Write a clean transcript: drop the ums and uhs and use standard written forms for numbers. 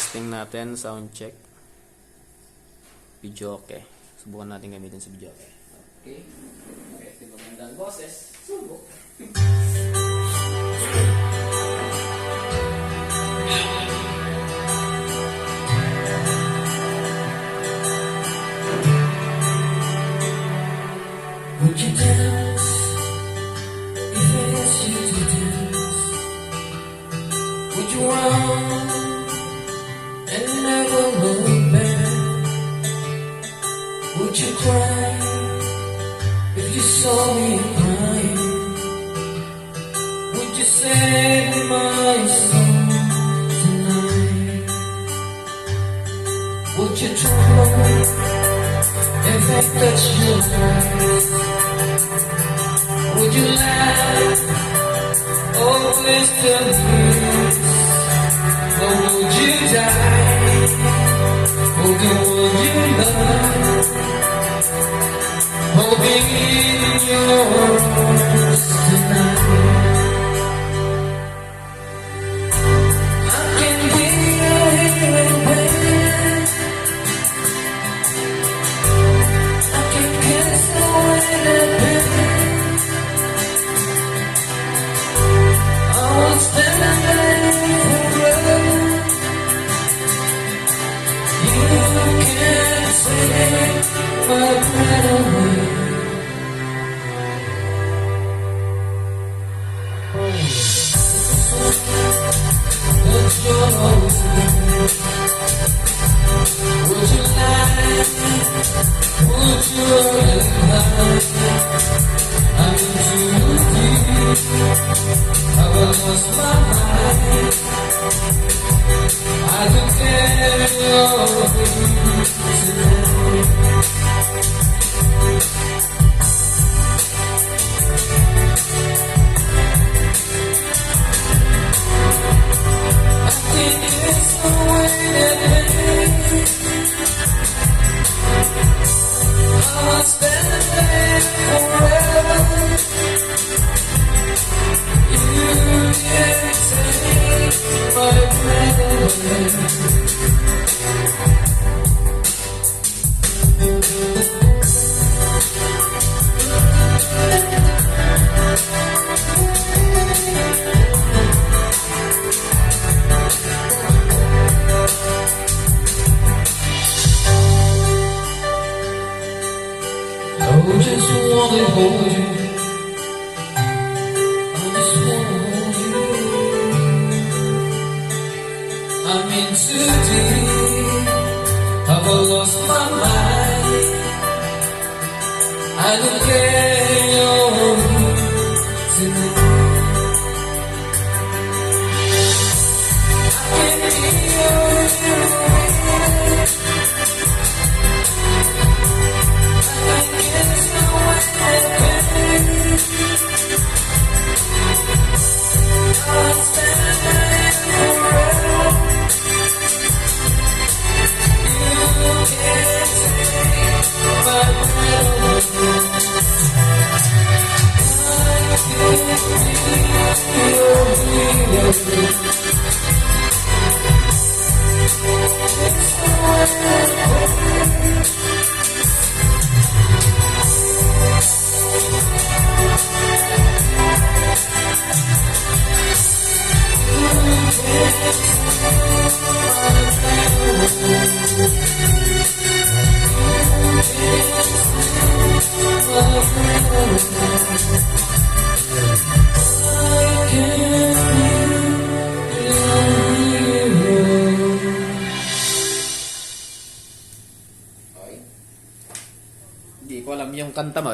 Testing natin, sound check. Video okay. Subukan natin gamitin sa video okay. Okay. Okay, magandang boses. Subok. Would you dance if I asked you to dance? Would you run and never look back? Would you cry if you saw me crying? Would you sing my song tonight? Would you tremble if I touch your eyes? Would you laugh or whisper tears? Or would you die for the one you love? Holding in your arms tonight. I can hear you hearing pain. I can kiss away the pain. I will stand there forever. You can't take my breath away. But you're always there. Would you lie? Would you lie? I'm too deep. Have I lost my mind? I don't care your tonight. I think it's the way that pain. I'll stand there forever. You can't take my breath away. I just wanna hold you. I just wanna hold you. I'm in too deep. Have I lost my mind? I don't care you're here tonight. I can hear you. Hindi ko alam yung kanta mo.